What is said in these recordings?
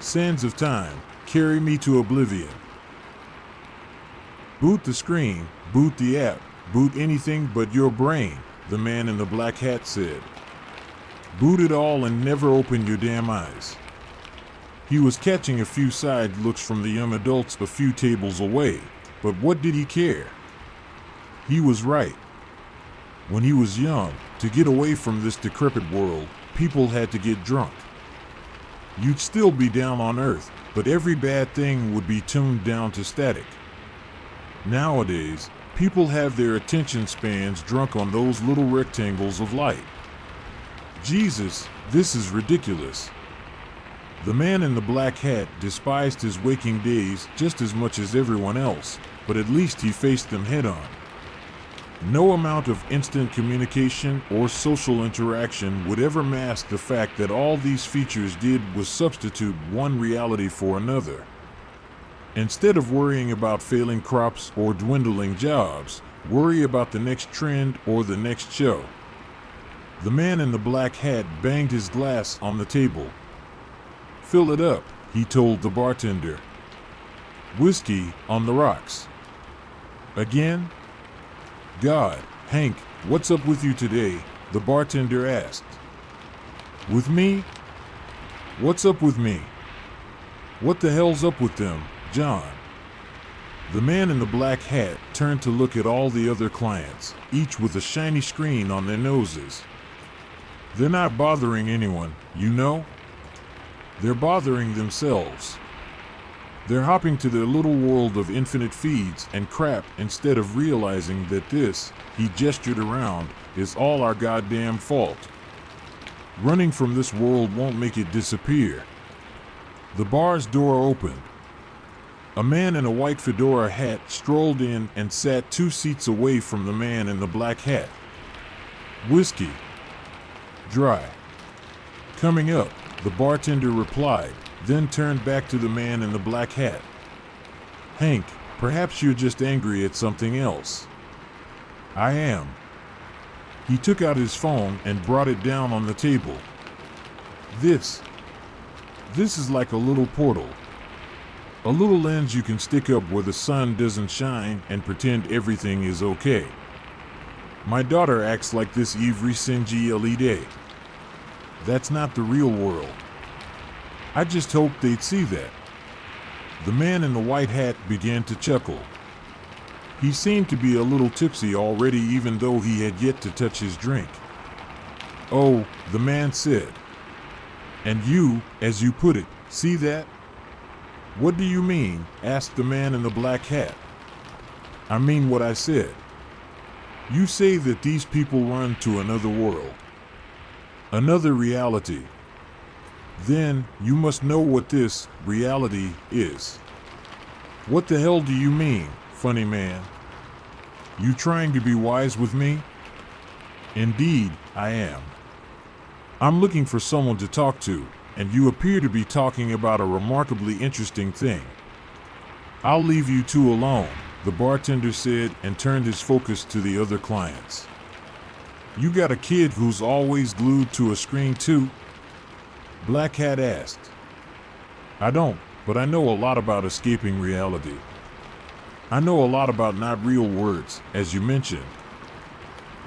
Sands of time, carry me to oblivion. Boot the screen, boot the app, boot anything but your brain, the man in the black hat said. Boot it all and never open your damn eyes. He was catching a few side looks from the young adults a few tables away, but what did he care? He was right. When he was young, to get away from this decrepit world, people had to get drunk. You'd still be down on earth, but every bad thing would be tuned down to static. Nowadays, people have their attention spans drunk on those little rectangles of light. Jesus, this is ridiculous. The man in the black hat despised his waking days just as much as everyone else, but at least he faced them head on. No amount of instant communication or social interaction would ever mask the fact that all these features did was substitute one reality for another. Instead of worrying about failing crops or dwindling jobs, worry about the next trend or the next show. The man in the black hat banged his glass on the table. Fill it up, he told the bartender. Whiskey on the rocks. Again? God, Hank, what's up with you today? The bartender asked. With me? What's up with me? What the hell's up with them, John? The man in the black hat turned to look at all the other clients, each with a shiny screen on their noses. They're not bothering anyone, you know? They're bothering themselves. They're hopping to their little world of infinite feeds and crap instead of realizing that this, he gestured around, is all our goddamn fault. Running from this world won't make it disappear. The bar's door opened. A man in a white fedora hat strolled in and sat 2 seats away from the man in the black hat. Whiskey. Dry. Coming up, the bartender replied, then turned back to the man in the black hat. Hank, perhaps you're just angry at something else. I am. He took out his phone and brought it down on the table. This is like a little portal. A little lens you can stick up where the sun doesn't shine and pretend everything is okay. My daughter acts like this every single day. That's not the real world. I just hoped they'd see that. The man in the white hat began to chuckle. He seemed to be a little tipsy already even though he had yet to touch his drink. Oh, the man said. And you, as you put it, see that? What do you mean? Asked the man in the black hat. I mean what I said. You say that these people run to another world. Another reality. Then, you must know what this reality is. What the hell do you mean, funny man? You trying to be wise with me? Indeed, I am. I'm looking for someone to talk to, and you appear to be talking about a remarkably interesting thing. I'll leave you two alone, the bartender said and turned his focus to the other clients. You got a kid who's always glued to a screen too? Black Hat asked. I don't, but I know a lot about escaping reality. I know a lot about not real words, as you mentioned.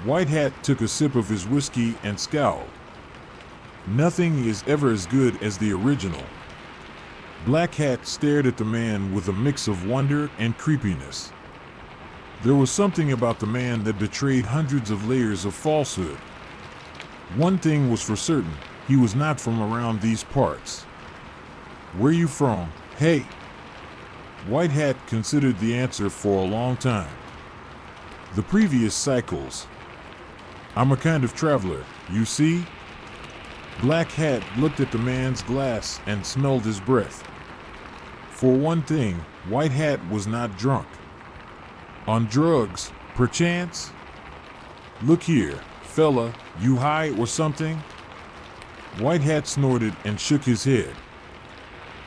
White Hat took a sip of his whiskey and scowled. Nothing is ever as good as the original. Black Hat stared at the man with a mix of wonder and creepiness. There was something about the man that betrayed hundreds of layers of falsehood. One thing was for certain, he was not from around these parts. Where you from? Hey! White Hat considered the answer for a long time. The previous cycles. I'm a kind of traveler, you see? Black Hat looked at the man's glass and smelled his breath. For one thing, White Hat was not drunk. On drugs, perchance? Look here, fella, you high or something? White Hat snorted and shook his head.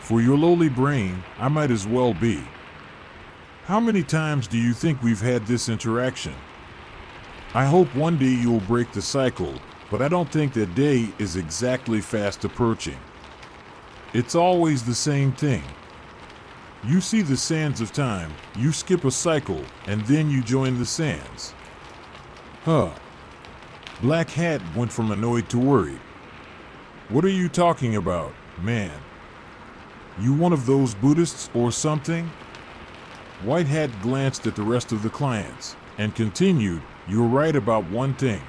For your lowly brain, I might as well be. How many times do you think we've had this interaction? I hope one day you'll break the cycle, but I don't think that day is exactly fast approaching. It's always the same thing. You see the sands of time, you skip a cycle, and then you join the sands. Huh. Black Hat went from annoyed to worried. What are you talking about, man? You one of those Buddhists or something? White Hat glanced at the rest of the clients and continued, "You're right about one thing.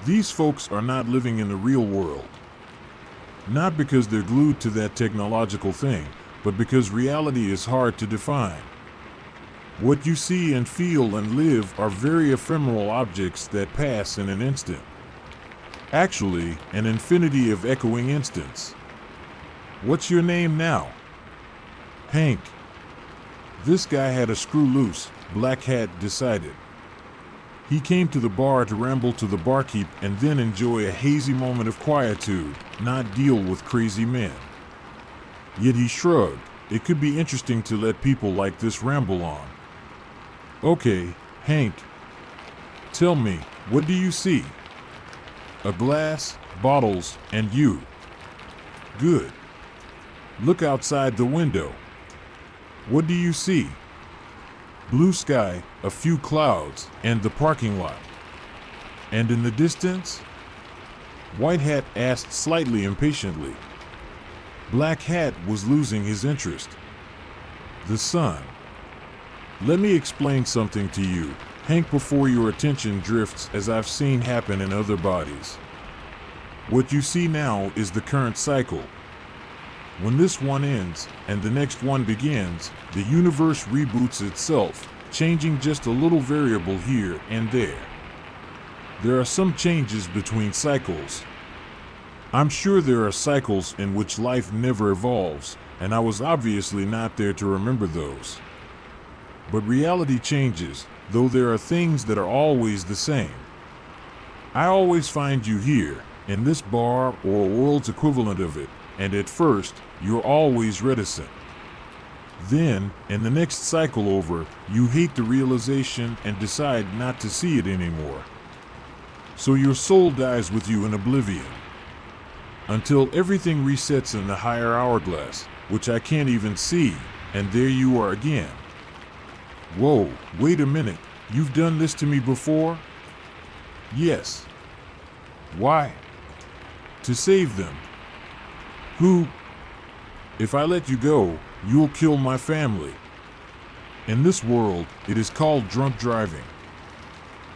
These folks are not living in the real world. Not because they're glued to that technological thing, but because reality is hard to define. What you see and feel and live are very ephemeral objects that pass in an instant. Actually, an infinity of echoing instants. What's your name now?" "Hank." This guy had a screw loose, Black Hat decided. He came to the bar to ramble to the barkeep and then enjoy a hazy moment of quietude, not deal with crazy men. Yet he shrugged. It could be interesting to let people like this ramble on. "Okay, Hank. Tell me, what do you see?" "A glass, bottles, and you." "Good. Look outside the window. What do you see?" "Blue sky, a few clouds, and the parking lot." "And in the distance?" White Hat asked slightly impatiently. Black Hat was losing his interest. "The sun. Let me explain something to you, Hank, before your attention drifts, as I've seen happen in other bodies. What you see now is the current cycle. When this one ends and the next one begins, the universe reboots itself, changing just a little variable here and there. There are some changes between cycles. I'm sure there are cycles in which life never evolves, and I was obviously not there to remember those. But reality changes, though there are things that are always the same. I always find you here, in this bar or a world's equivalent of it, and at first, you're always reticent. Then, in the next cycle over, you hate the realization and decide not to see it anymore. So your soul dies with you in oblivion. Until everything resets in the higher hourglass, which I can't even see, and there you are again. Whoa, wait a minute, you've done this to me before? Yes. Why? To save them. Who? If I let you go, you'll kill my family. In this world, it is called drunk driving.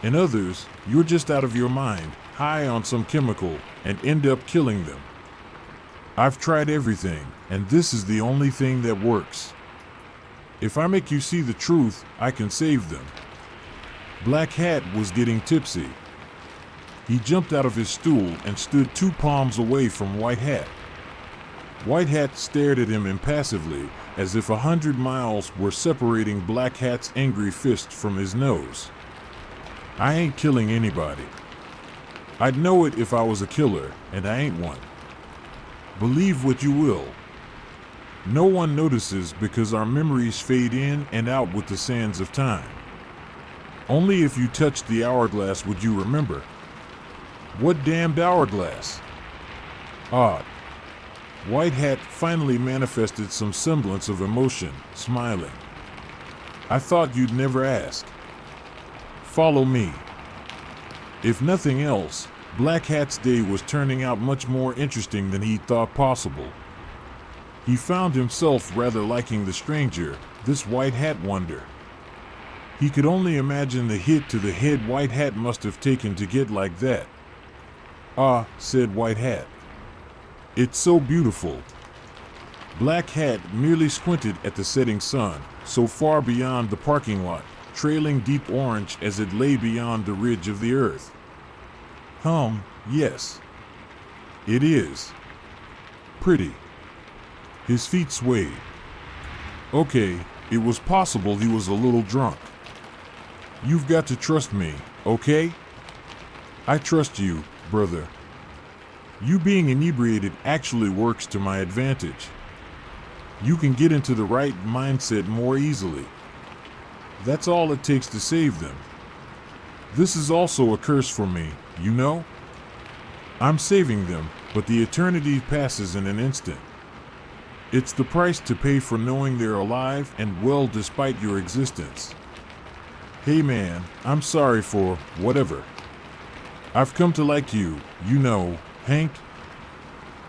In others, you're just out of your mind, high on some chemical, and end up killing them. I've tried everything, and this is the only thing that works. If I make you see the truth, I can save them. Black Hat was getting tipsy. He jumped out of his stool and stood 2 palms away from White Hat. White Hat stared at him impassively, as if 100 miles were separating Black Hat's angry fist from his nose. I ain't killing anybody. I'd know it if I was a killer, and I ain't one. Believe what you will. No one notices because our memories fade in and out with the sands of time. Only if you touched the hourglass would you remember. What damned hourglass? Odd. White Hat finally manifested some semblance of emotion, smiling. I thought you'd never ask. Follow me. If nothing else, Black Hat's day was turning out much more interesting than he thought possible. He found himself rather liking the stranger, this White Hat wonder. He could only imagine the hit to the head White Hat must have taken to get like that. Ah, said White Hat. It's so beautiful. Black Hat merely squinted at the setting sun, so far beyond the parking lot, trailing deep orange as it lay beyond the ridge of the earth. Yes. It is. Pretty. His feet swayed. Okay, it was possible he was a little drunk. You've got to trust me, okay? I trust you, brother. You being inebriated actually works to my advantage. You can get into the right mindset more easily. That's all it takes to save them. This is also a curse for me, you know? I'm saving them, but the eternity passes in an instant. It's the price to pay for knowing they're alive and well despite your existence. Hey man, I'm sorry for whatever. I've come to like you, Hank.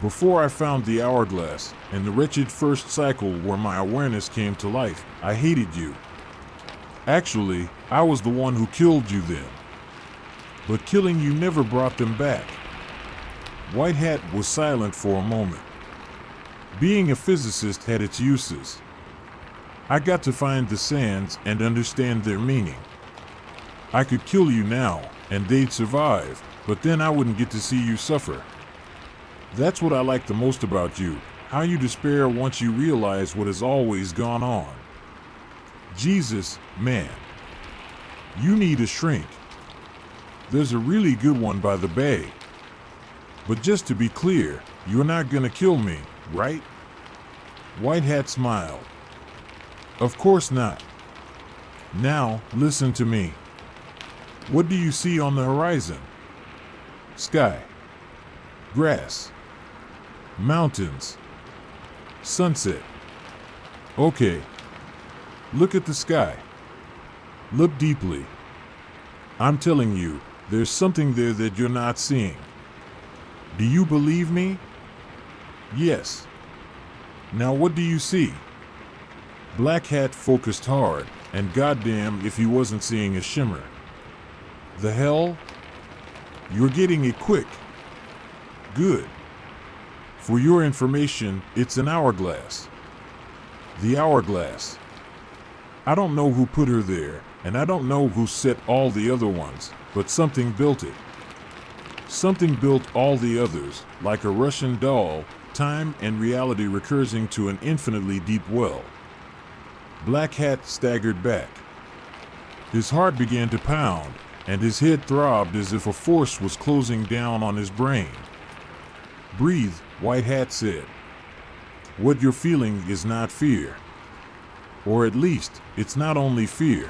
Before I found the hourglass and the wretched first cycle where my awareness came to life, I hated you. Actually, I was the one who killed you then. But killing you never brought them back. White Hat was silent for a moment. Being a physicist had its uses. I got to find the sands and understand their meaning. I could kill you now, and they'd survive, but then I wouldn't get to see you suffer. That's what I like the most about you, how you despair once you realize what has always gone on. Jesus, man. You need a shrink. There's a really good one by the bay. But just to be clear, you're not gonna kill me, right? White Hat smiled. Of course not. Now, listen to me. What do you see on the horizon? Sky. Grass. Mountains. Sunset. Okay. Look at the sky. Look deeply. I'm telling you, there's something there that you're not seeing. Do you believe me? Yes. Now what do you see? Black Hat focused hard, and goddamn if he wasn't seeing a shimmer. The hell? You're getting it quick. Good. For your information, it's an hourglass. The hourglass. I don't know who put her there, and I don't know who set all the other ones, but something built it. Something built all the others, like a Russian doll, time and reality recursing to an infinitely deep well. Black Hat staggered back. His heart began to pound, and his head throbbed as if a force was closing down on his brain. Breathe, White Hat said. What you're feeling is not fear. Or at least, it's not only fear.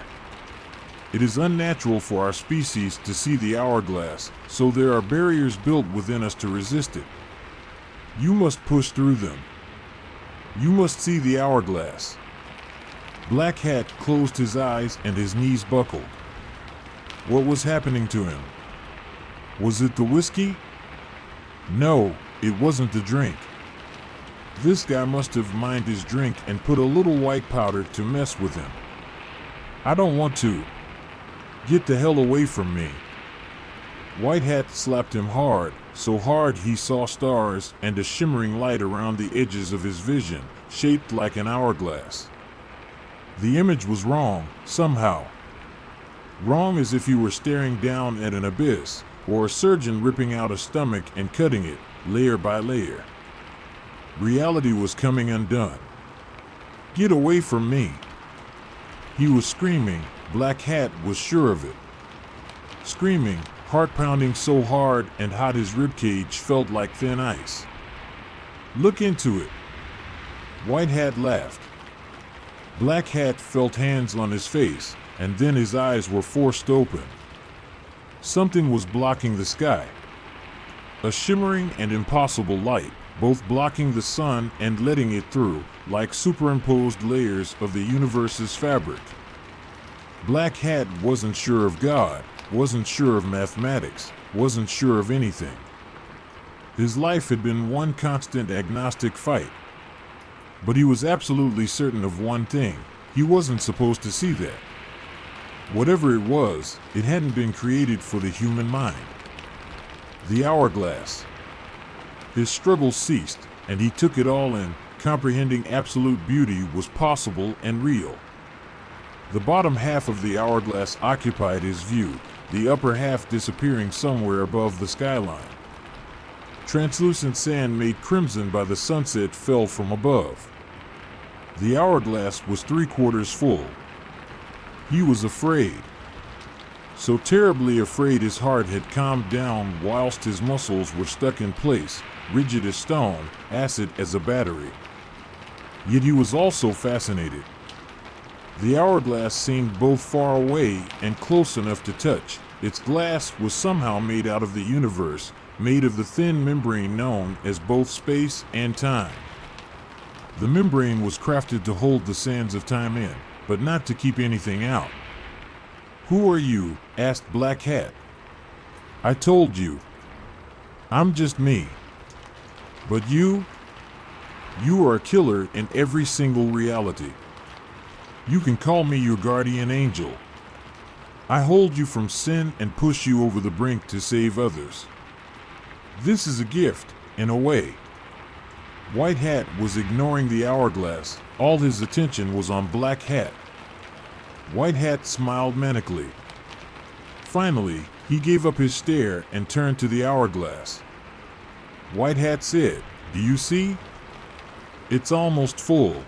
It is unnatural for our species to see the hourglass, so there are barriers built within us to resist it. You must push through them. You must see the hourglass. Black Hat closed his eyes and his knees buckled. What was happening to him? Was it the whiskey? No, it wasn't the drink. This guy must have mined his drink and put a little white powder to mess with him. I don't want to. Get the hell away from me. White Hat slapped him hard, so hard he saw stars and a shimmering light around the edges of his vision, shaped like an hourglass. The image was wrong, somehow. Wrong as if he were staring down at an abyss, or a surgeon ripping out a stomach and cutting it, layer by layer. Reality was coming undone. Get away from me. He was screaming. Black Hat was sure of it. Screaming, heart pounding so hard and hot his ribcage felt like thin ice. Look into it. White Hat laughed. Black Hat felt hands on his face, and then his eyes were forced open. Something was blocking the sky. A shimmering and impossible light, both blocking the sun and letting it through, like superimposed layers of the universe's fabric. Black Hat wasn't sure of God, wasn't sure of mathematics, wasn't sure of anything. His life had been one constant agnostic fight. But he was absolutely certain of one thing: he wasn't supposed to see that. Whatever it was, it hadn't been created for the human mind. The hourglass. His struggle ceased, and he took it all in, comprehending absolute beauty was possible and real. The bottom half of the hourglass occupied his view, the upper half disappearing somewhere above the skyline. Translucent sand made crimson by the sunset fell from above. The hourglass was 3/4 full. He was afraid. So terribly afraid his heart had calmed down whilst his muscles were stuck in place, rigid as stone, acid as a battery. Yet he was also fascinated. The hourglass seemed both far away and close enough to touch. Its glass was somehow made out of the universe, made of the thin membrane known as both space and time. The membrane was crafted to hold the sands of time in, but not to keep anything out. "Who are you?" asked Black Hat. "I told you. I'm just me. But you are a killer in every single reality. You can call me your guardian angel. I hold you from sin and push you over the brink to save others. This is a gift, in a way." White Hat was ignoring the hourglass. All his attention was on Black Hat. White Hat smiled manically. Finally, he gave up his stare and turned to the hourglass. White Hat said, "Do you see? It's almost full.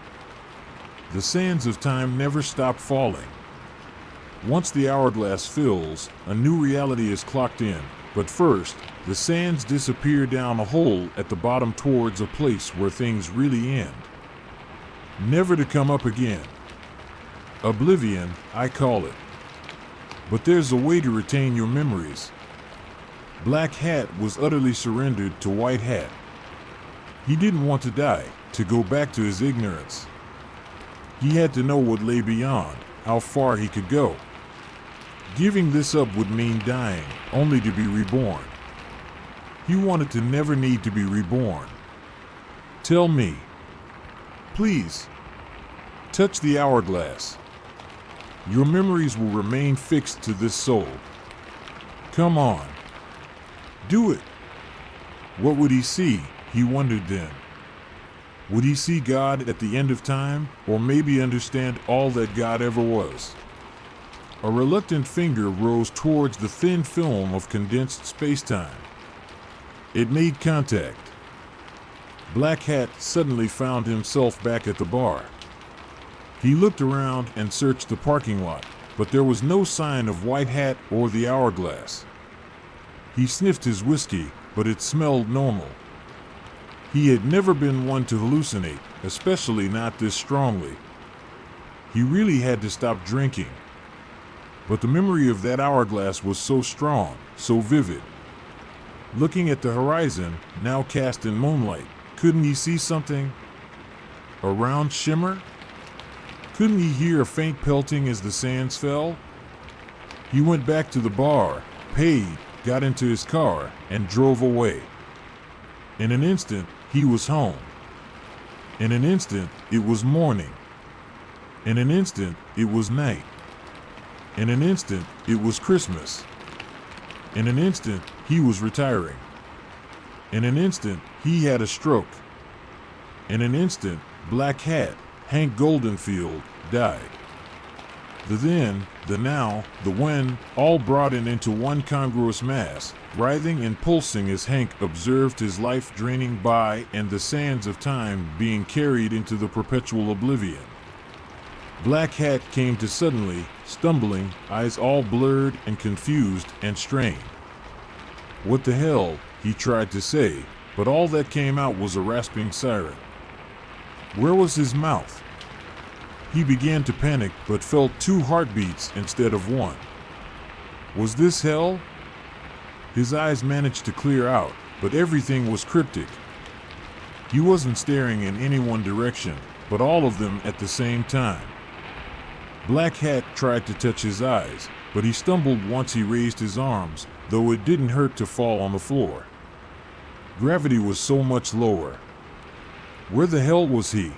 The sands of time never stop falling. Once the hourglass fills, a new reality is clocked in, but first, the sands disappear down a hole at the bottom towards a place where things really end. Never to come up again. Oblivion, I call it. But there's a way to retain your memories." Black Hat was utterly surrendered to White Hat. He didn't want to die, to go back to his ignorance. He had to know what lay beyond, how far he could go. Giving this up would mean dying, only to be reborn. He wanted to never need to be reborn. "Tell me. Please. Touch the hourglass. Your memories will remain fixed to this soul. Come on. Do it." What would he see? He wondered then. Would he see God at the end of time, or maybe understand all that God ever was? A reluctant finger rose towards the thin film of condensed space-time. It made contact. Black Hat suddenly found himself back at the bar. He looked around and searched the parking lot, but there was no sign of White Hat or the hourglass. He sniffed his whiskey, but it smelled normal. He had never been one to hallucinate, especially not this strongly. He really had to stop drinking. But the memory of that hourglass was so strong, so vivid. Looking at the horizon, now cast in moonlight, couldn't he see something? A round shimmer? Couldn't he hear a faint pelting as the sands fell? He went back to the bar, paid, got into his car, and drove away. In an instant, he was home. In an instant, it was morning. In an instant, it was night. In an instant, it was Christmas. In an instant, he was retiring. In an instant, he had a stroke. In an instant, Black Hat, Hank Goldenfield, died. The then, the now, the when, all brought into one congruous mass, writhing and pulsing as Hank observed his life draining by and the sands of time being carried into the perpetual oblivion. Black Hat came to suddenly, stumbling, eyes all blurred and confused and strained. "What the hell?" he tried to say, but all that came out was a rasping siren. Where was his mouth? He began to panic but felt 2 heartbeats instead of 1. Was this hell? His eyes managed to clear out, but everything was cryptic. He wasn't staring in any one direction, but all of them at the same time. Black Hat tried to touch his eyes, but he stumbled once he raised his arms, though it didn't hurt to fall on the floor. Gravity was so much lower. Where the hell was he?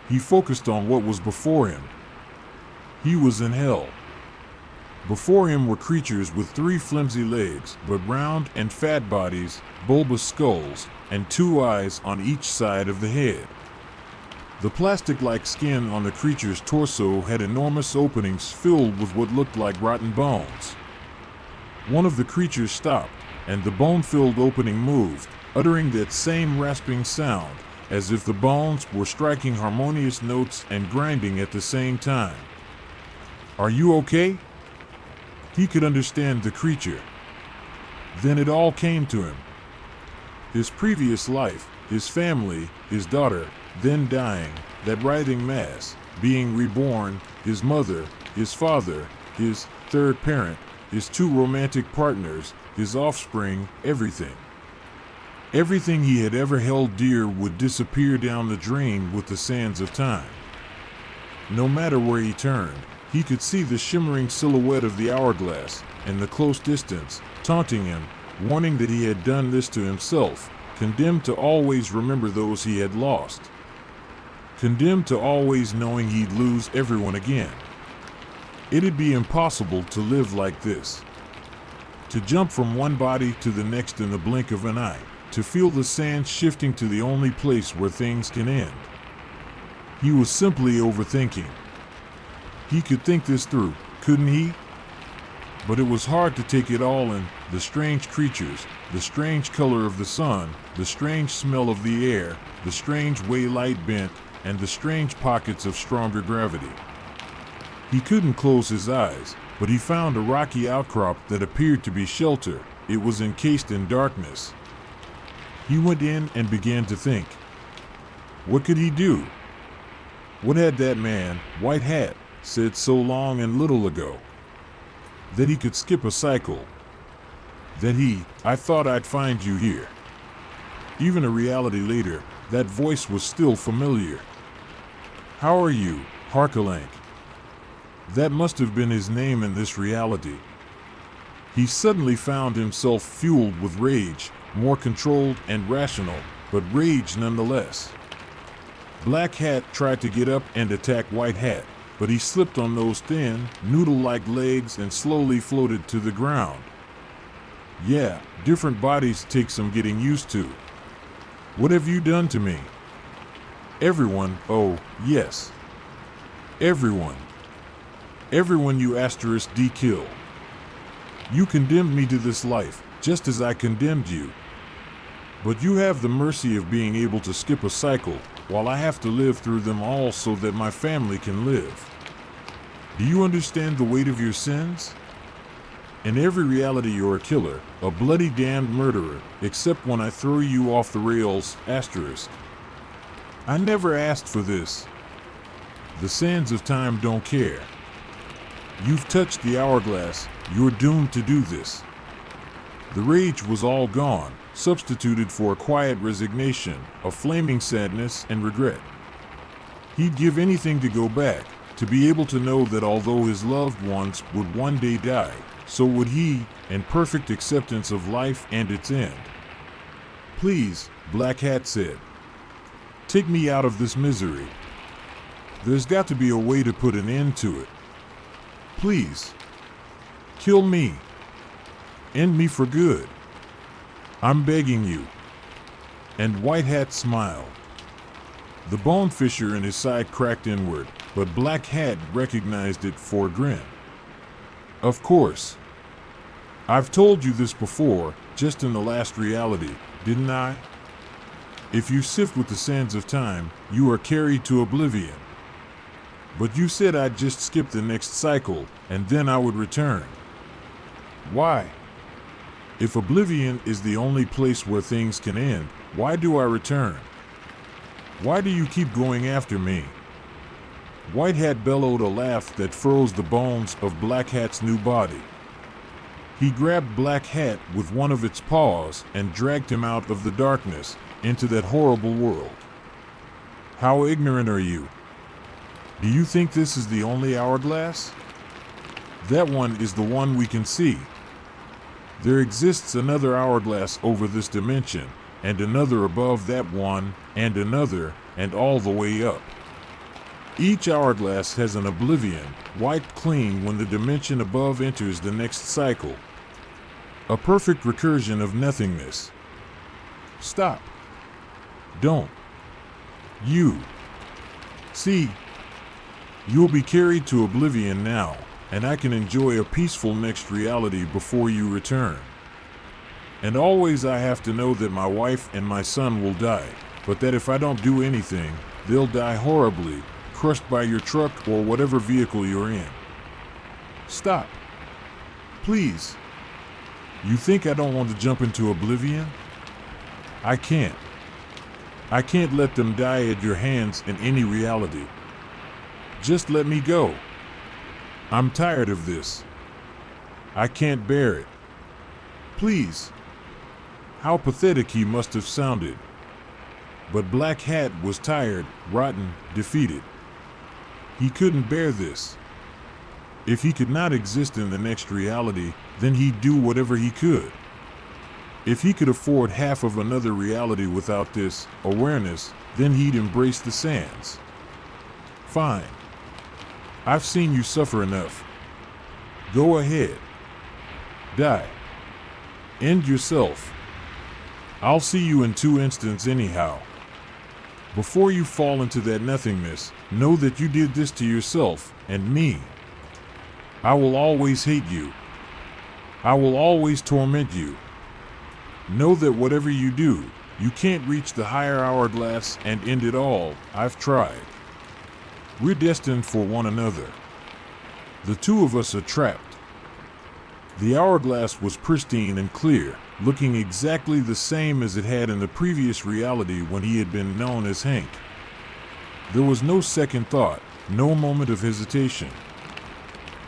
He focused on what was before him. He was in hell. Before him were creatures with 3 flimsy legs, but round and fat bodies, bulbous skulls, and 2 eyes on each side of the head. The plastic-like skin on the creature's torso had enormous openings filled with what looked like rotten bones. One of the creatures stopped, and the bone-filled opening moved, uttering that same rasping sound, as if the bones were striking harmonious notes and grinding at the same time. "Are you okay?" He could understand the creature. Then it all came to him. His previous life, his family, his daughter, then dying, that writhing mass, being reborn, his mother, his father, his 3rd parent, his 2 romantic partners, his offspring, everything. Everything he had ever held dear would disappear down the drain with the sands of time. No matter where he turned, he could see the shimmering silhouette of the hourglass in the close distance, taunting him, warning that he had done this to himself, condemned to always remember those he had lost, condemned to always knowing he'd lose everyone again. It'd be impossible to live like this. To jump from one body to the next in the blink of an eye, to feel the sand shifting to the only place where things can end. He was simply overthinking. He could think this through, couldn't he? But it was hard to take it all in, the strange creatures, the strange color of the sun, the strange smell of the air, the strange way light bent, and the strange pockets of stronger gravity. He couldn't close his eyes, but he found a rocky outcrop that appeared to be shelter. It was encased in darkness. He went in and began to think. What could he do? What had that man, White Hat, said so long and little ago? That he could skip a cycle. That I thought I'd find you here. Even a reality later, that voice was still familiar. How are you, Harkelank? That must have been his name in this reality. He suddenly found himself fueled with rage, more controlled and rational, but rage nonetheless. Black Hat tried to get up and attack White Hat, but he slipped on those thin, noodle-like legs and slowly floated to the ground. Yeah, different bodies take some getting used to. What have you done to me? Everyone, oh, yes. Everyone. Everyone you *D killed. You condemned me to this life, just as I condemned you. But you have the mercy of being able to skip a cycle, while I have to live through them all so that my family can live. Do you understand the weight of your sins? In every reality you're a killer, a bloody damned murderer, except when I throw you off the rails, *. I never asked for this. The sands of time don't care. You've touched the hourglass, you're doomed to do this. The rage was all gone, substituted for a quiet resignation, a flaming sadness and regret. He'd give anything to go back, to be able to know that although his loved ones would one day die, so would he, in perfect acceptance of life and its end. Please, Black Hat said. Take me out of this misery. There's got to be a way to put an end to it. Please. Kill me. End me for good. I'm begging you. And White Hat smiled. The bone fissure in his side cracked inward, but Black Hat recognized it for a grin. Of course. I've told you this before, just in the last reality, didn't I? If you sift with the sands of time, you are carried to oblivion. But you said I'd just skip the next cycle, and then I would return. Why? If oblivion is the only place where things can end, why do I return? Why do you keep going after me? White Hat bellowed a laugh that froze the bones of Black Hat's new body. He grabbed Black Hat with one of its paws and dragged him out of the darkness into that horrible world. How ignorant are you? Do you think this is the only hourglass? That one is the one we can see. There exists another hourglass over this dimension, and another above that one, and another, and all the way up. Each hourglass has an oblivion, wiped clean when the dimension above enters the next cycle. A perfect recursion of nothingness. Stop. Don't. You. See, you'll be carried to oblivion now, and I can enjoy a peaceful next reality before you return. And always I have to know that my wife and my son will die, but that if I don't do anything, they'll die horribly, crushed by your truck or whatever vehicle you're in. Stop. Please. You think I don't want to jump into oblivion? I can't. I can't let them die at your hands in any reality. Just let me go. I'm tired of this. I can't bear it. Please. How pathetic he must have sounded. But Black Hat was tired, rotten, defeated. He couldn't bear this. If he could not exist in the next reality, then he'd do whatever he could. If he could afford half of another reality without this awareness, then he'd embrace the sands. Fine. I've seen you suffer enough. Go ahead. Die. End yourself. I'll see you in 2 instants anyhow. Before you fall into that nothingness, know that you did this to yourself and me. I will always hate you. I will always torment you. Know that whatever you do, you can't reach the higher hourglass and end it all. I've tried. We're destined for one another. The two of us are trapped. The hourglass was pristine and clear, looking exactly the same as it had in the previous reality when he had been known as Hank. There was no second thought, no moment of hesitation.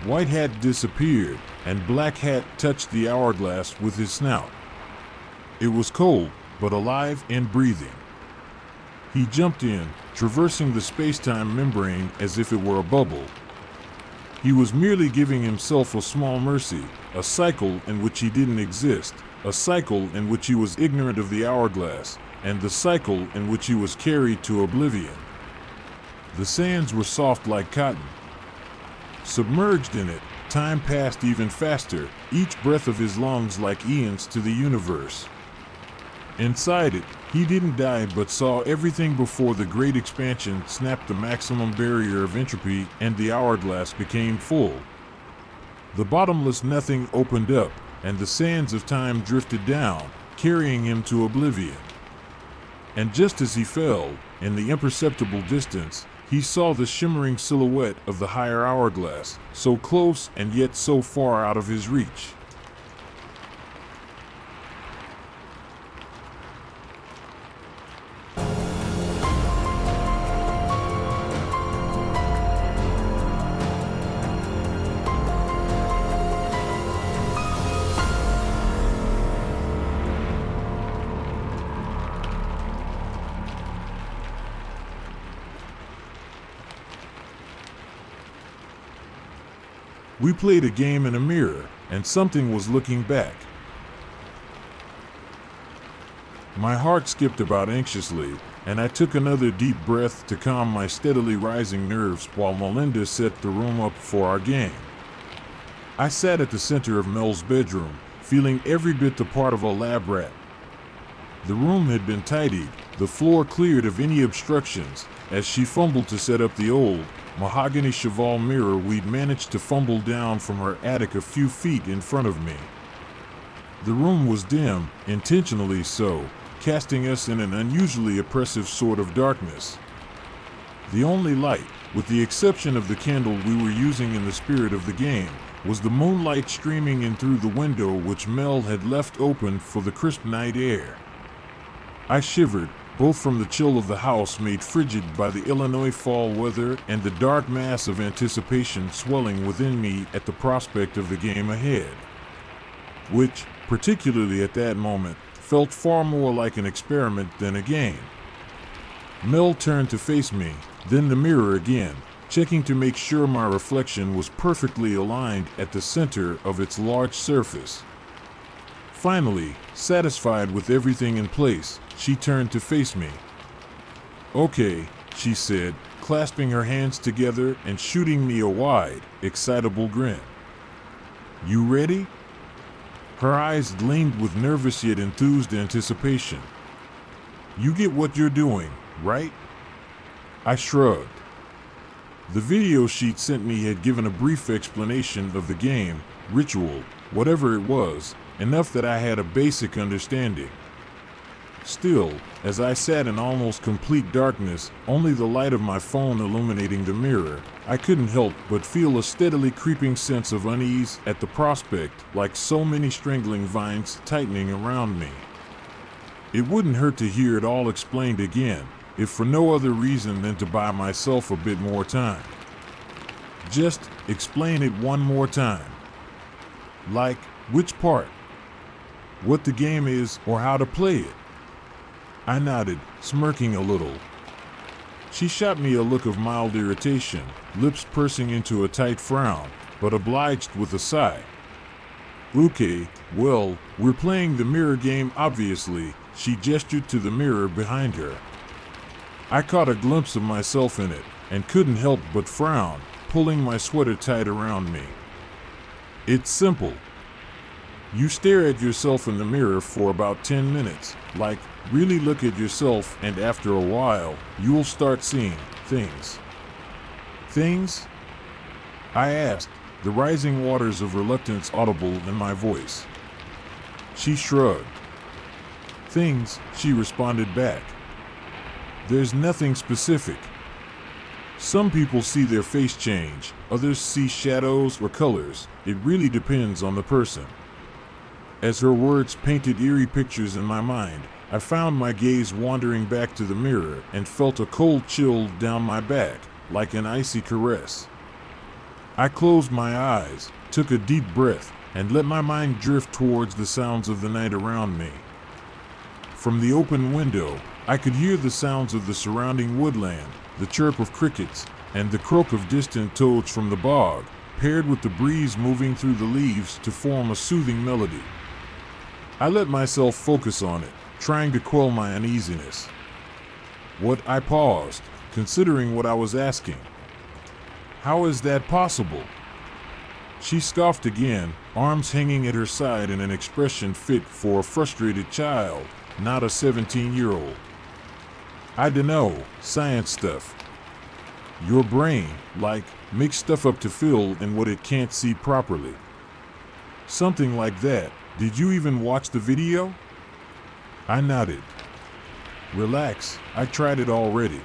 White Hat disappeared, and Black Hat touched the hourglass with his snout. It was cold, but alive and breathing. He jumped in, traversing the space-time membrane as if it were a bubble. He was merely giving himself a small mercy, a cycle in which he didn't exist, a cycle in which he was ignorant of the hourglass, and the cycle in which he was carried to oblivion. The sands were soft like cotton. Submerged in it, time passed even faster, each breath of his lungs like eons to the universe. Inside it, he didn't die but saw everything before the great expansion snapped the maximum barrier of entropy and the hourglass became full. The bottomless nothing opened up, and the sands of time drifted down, carrying him to oblivion. And just as he fell, in the imperceptible distance, he saw the shimmering silhouette of the higher hourglass, so close and yet so far out of his reach. We played a game in a mirror, and something was looking back. My heart skipped about anxiously, and I took another deep breath to calm my steadily rising nerves while Melinda set the room up for our game. I sat at the center of Mel's bedroom, feeling every bit the part of a lab rat. The room had been tidied, the floor cleared of any obstructions, as she fumbled to set up the old, mahogany cheval mirror we'd managed to fumble down from her attic a few feet in front of me. The room was dim, intentionally so, casting us in an unusually oppressive sort of darkness. The only light, with the exception of the candle we were using in the spirit of the game, was the moonlight streaming in through the window which Mel had left open for the crisp night air. I shivered, both from the chill of the house made frigid by the Illinois fall weather and the dark mass of anticipation swelling within me at the prospect of the game ahead, which, particularly at that moment, felt far more like an experiment than a game. Mel turned to face me, then the mirror again, checking to make sure my reflection was perfectly aligned at the center of its large surface. Finally, satisfied with everything in place, she turned to face me. "Okay," she said, clasping her hands together and shooting me a wide, excitable grin. "You ready?" Her eyes gleamed with nervous yet enthused anticipation. "You get what you're doing, right?" I shrugged. The video she'd sent me had given a brief explanation of the game, ritual, whatever it was, enough that I had a basic understanding. Still, as I sat in almost complete darkness, only the light of my phone illuminating the mirror, I couldn't help but feel a steadily creeping sense of unease at the prospect, like so many strangling vines tightening around me. It wouldn't hurt to hear it all explained again, if for no other reason than to buy myself a bit more time. Just explain it one more time. Like, which part? what the game is or how to play it. I nodded, smirking a little. She shot me a look of mild irritation, lips pursing into a tight frown, but obliged with a sigh. Okay, well, we're playing the mirror game obviously, she gestured to the mirror behind her. I caught a glimpse of myself in it, and couldn't help but frown, pulling my sweater tight around me. It's simple. You stare at yourself in the mirror for about 10 minutes, like, really look at yourself, and after a while, you'll start seeing things. Things? I asked, the rising waters of reluctance audible in my voice. She shrugged. Things, she responded back. There's nothing specific. Some people see their face change, others see shadows or colors. It really depends on the person. As her words painted eerie pictures in my mind, I found my gaze wandering back to the mirror and felt a cold chill down my back, like an icy caress. I closed my eyes, took a deep breath, and let my mind drift towards the sounds of the night around me. From the open window, I could hear the sounds of the surrounding woodland, the chirp of crickets, and the croak of distant toads from the bog, paired with the breeze moving through the leaves to form a soothing melody. I let myself focus on it, trying to quell my uneasiness. I paused, considering what I was asking. How is that possible? She scoffed again, arms hanging at her side in an expression fit for a frustrated child, not a 17-year-old. I dunno, science stuff. Your brain, makes stuff up to fill in what it can't see properly. Something like that. Did you even watch the video? I nodded. Relax, I tried it already.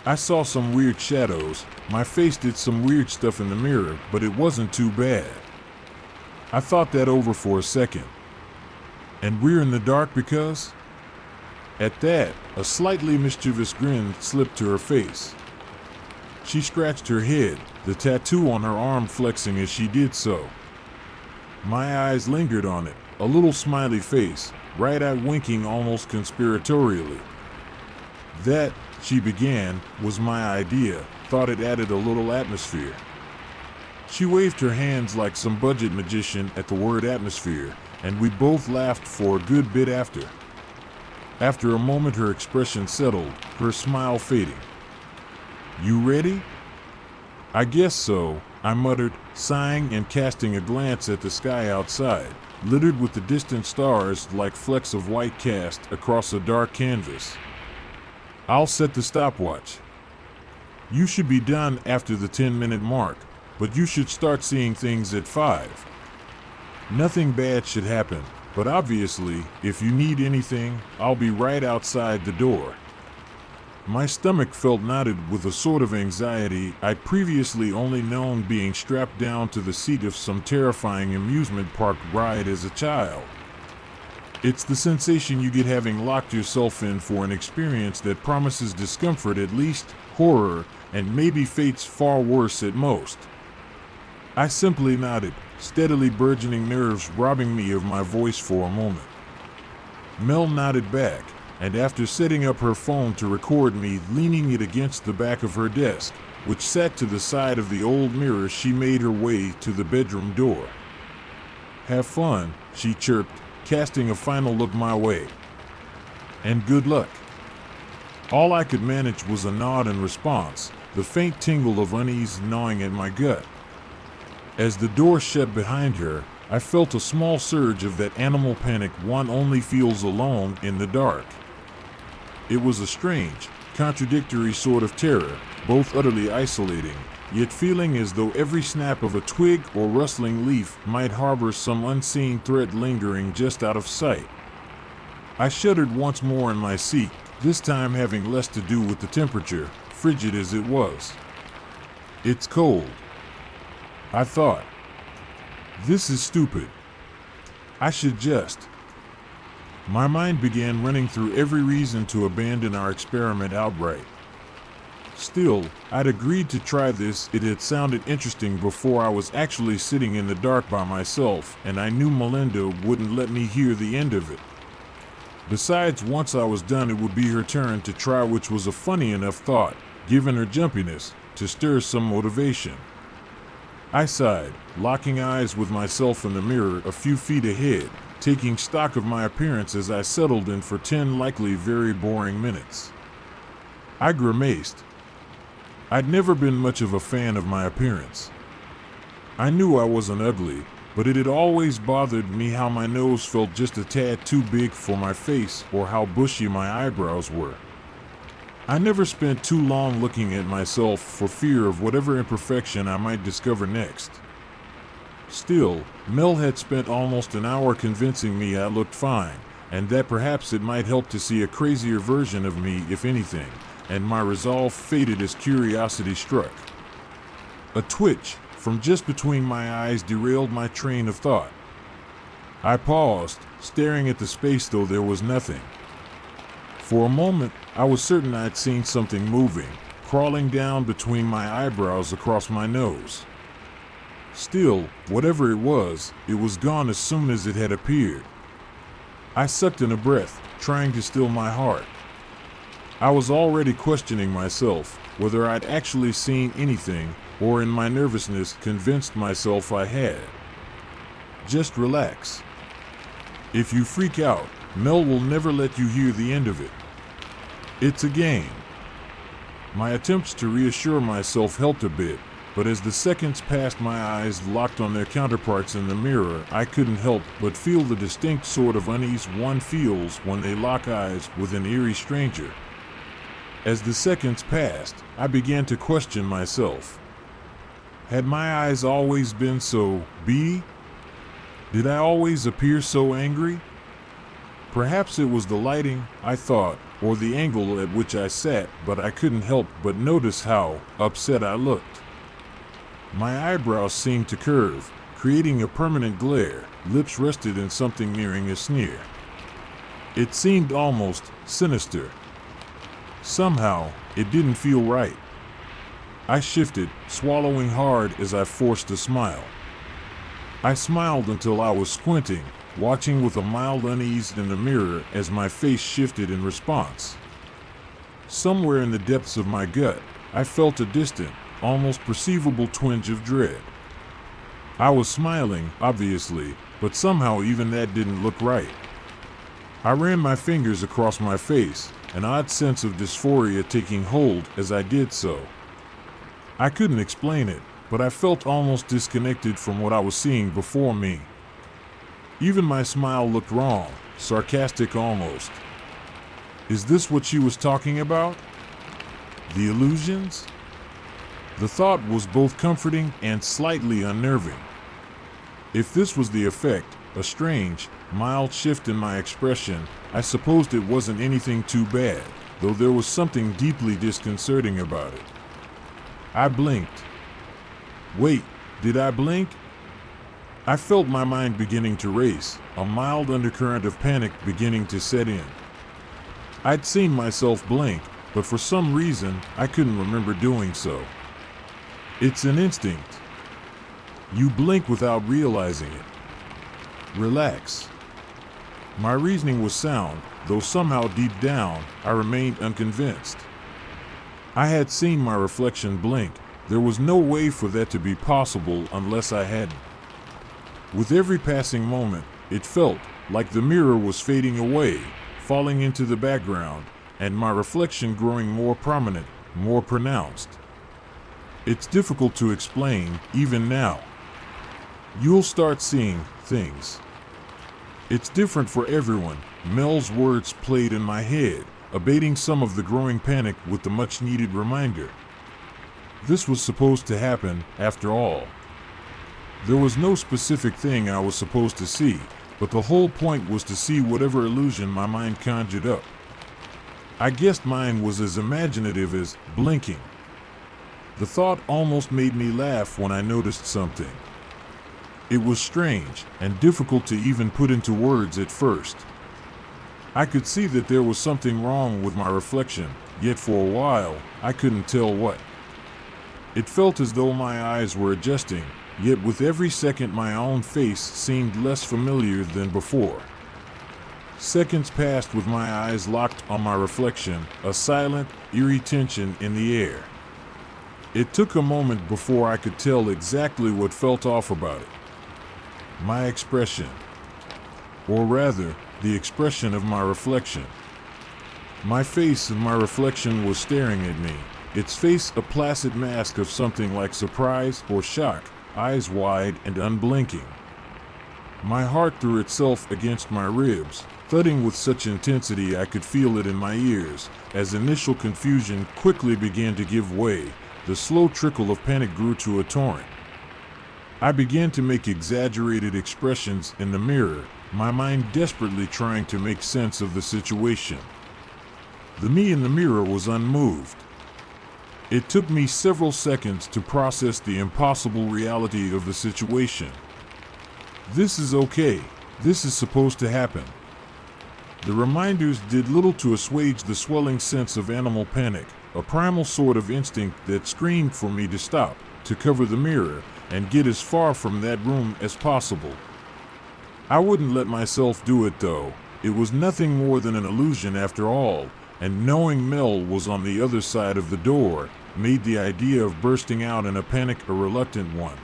I saw some weird shadows, my face did some weird stuff in the mirror, but it wasn't too bad. I thought that over for a second. And we're in the dark because? At that, a slightly mischievous grin slipped to her face. She scratched her head, the tattoo on her arm flexing as she did so. My eyes lingered on it, a little smiley face, right-eyed winking almost conspiratorially. That, she began, was my idea, thought it added a little atmosphere. She waved her hands like some budget magician at the word atmosphere, and we both laughed for a good bit after. After a moment her expression settled, her smile fading. You ready? I guess so, I muttered, sighing and casting a glance at the sky outside, littered with the distant stars like flecks of white cast across a dark canvas. I'll set the stopwatch. You should be done after the 10-minute mark, but you should start seeing things at 5. Nothing bad should happen, but obviously, if you need anything, I'll be right outside the door. My stomach felt knotted with a sort of anxiety I'd previously only known being strapped down to the seat of some terrifying amusement park ride as a child. It's the sensation you get having locked yourself in for an experience that promises discomfort at least, horror, and maybe fate's far worse at most. I simply nodded, steadily burgeoning nerves robbing me of my voice for a moment. Mel nodded back, and after setting up her phone to record me leaning it against the back of her desk, which sat to the side of the old mirror, she made her way to the bedroom door. Have fun, she chirped, casting a final look my way. And good luck. All I could manage was a nod in response, the faint tingle of unease gnawing at my gut. As the door shut behind her, I felt a small surge of that animal panic one only feels alone in the dark. It was a strange, contradictory sort of terror, both utterly isolating, yet feeling as though every snap of a twig or rustling leaf might harbor some unseen threat lingering just out of sight. I shuddered once more in my seat, this time having less to do with the temperature, frigid as it was. It's cold, I thought. This is stupid. I should just. My mind began running through every reason to abandon our experiment outright. Still, I'd agreed to try this. It had sounded interesting before I was actually sitting in the dark by myself, and I knew Melinda wouldn't let me hear the end of it. Besides, once I was done, it would be her turn to try, which was a funny enough thought, given her jumpiness, to stir some motivation. I sighed, locking eyes with myself in the mirror a few feet ahead, taking stock of my appearance as I settled in for 10 likely very boring minutes. I grimaced. I'd never been much of a fan of my appearance. I knew I wasn't ugly, but it had always bothered me how my nose felt just a tad too big for my face, or how bushy my eyebrows were. I never spent too long looking at myself for fear of whatever imperfection I might discover next. Still, Mel had spent almost an hour convincing me I looked fine, and that perhaps it might help to see a crazier version of me, if anything, and my resolve faded as curiosity struck. A twitch from just between my eyes derailed my train of thought. I paused, staring at the space, though there was nothing. For a moment, I was certain I'd seen something moving, crawling down between my eyebrows across my nose. Still, whatever it was gone as soon as it had appeared. I sucked in a breath, trying to still my heart. I was already questioning myself, whether I'd actually seen anything, or in my nervousness convinced myself I had. Just relax. If you freak out, Mel will never let you hear the end of it. It's a game. My attempts to reassure myself helped a bit, but as the seconds passed, my eyes locked on their counterparts in the mirror, I couldn't help but feel the distinct sort of unease one feels when they lock eyes with an eerie stranger. As the seconds passed, I began to question myself. Had my eyes always been so beady? Did I always appear so angry? Perhaps it was the lighting, I thought, or the angle at which I sat, but I couldn't help but notice how upset I looked. My eyebrows seemed to curve, creating a permanent glare. Lips rested in something nearing a sneer. It seemed almost sinister. Somehow, it didn't feel right. I shifted, swallowing hard as I forced a smile. I smiled until I was squinting, watching with a mild unease in the mirror as my face shifted in response. Somewhere in the depths of my gut, I felt a distant, almost perceivable twinge of dread. I was smiling, obviously, but somehow even that didn't look right. I ran my fingers across my face, an odd sense of dysphoria taking hold as I did so. I couldn't explain it, but I felt almost disconnected from what I was seeing before me. Even my smile looked wrong, sarcastic almost. Is this what she was talking about? The illusions? The thought was both comforting and slightly unnerving. If this was the effect, a strange, mild shift in my expression, I supposed it wasn't anything too bad, though there was something deeply disconcerting about it. I blinked. Wait, did I blink? I felt my mind beginning to race, a mild undercurrent of panic beginning to set in. I'd seen myself blink, but for some reason, I couldn't remember doing so. It's an instinct. You blink without realizing it. Relax. My reasoning was sound, though somehow deep down, I remained unconvinced. I had seen my reflection blink. There was no way for that to be possible unless I hadn't. With every passing moment, it felt like the mirror was fading away, falling into the background, and my reflection growing more prominent, more pronounced. It's difficult to explain, even now. You'll start seeing things. It's different for everyone. Mel's words played in my head, abating some of the growing panic with the much-needed reminder. This was supposed to happen, after all. There was no specific thing I was supposed to see, but the whole point was to see whatever illusion my mind conjured up. I guessed mine was as imaginative as blinking. The thought almost made me laugh when I noticed something. It was strange and difficult to even put into words at first. I could see that there was something wrong with my reflection, yet for a while, I couldn't tell what. It felt as though my eyes were adjusting, yet with every second my own face seemed less familiar than before. Seconds passed with my eyes locked on my reflection, a silent, eerie tension in the air. It took a moment before I could tell exactly what felt off about it. My expression. Or rather, the expression of my reflection. My face and my reflection was staring at me, its face a placid mask of something like surprise or shock, eyes wide and unblinking. My heart threw itself against my ribs, thudding with such intensity I could feel it in my ears. As initial confusion quickly began to give way, the slow trickle of panic grew to a torrent. I began to make exaggerated expressions in the mirror, my mind desperately trying to make sense of the situation. The me in the mirror was unmoved. It took me several seconds to process the impossible reality of the situation. This is okay. This is supposed to happen. The reminders did little to assuage the swelling sense of animal panic, a primal sort of instinct that screamed for me to stop, to cover the mirror, and get as far from that room as possible. I wouldn't let myself do it though. It was nothing more than an illusion after all, and knowing Mel was on the other side of the door made the idea of bursting out in a panic a reluctant one.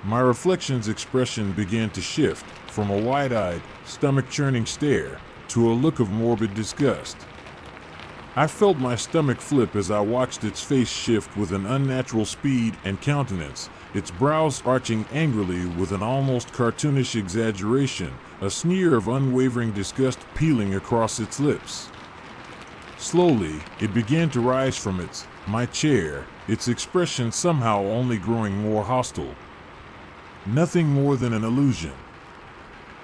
My reflection's expression began to shift from a wide-eyed, stomach-churning stare to a look of morbid disgust. I felt my stomach flip as I watched its face shift with an unnatural speed and countenance, its brows arching angrily with an almost cartoonish exaggeration, a sneer of unwavering disgust peeling across its lips. Slowly, it began to rise from my chair, its expression somehow only growing more hostile. Nothing more than an illusion.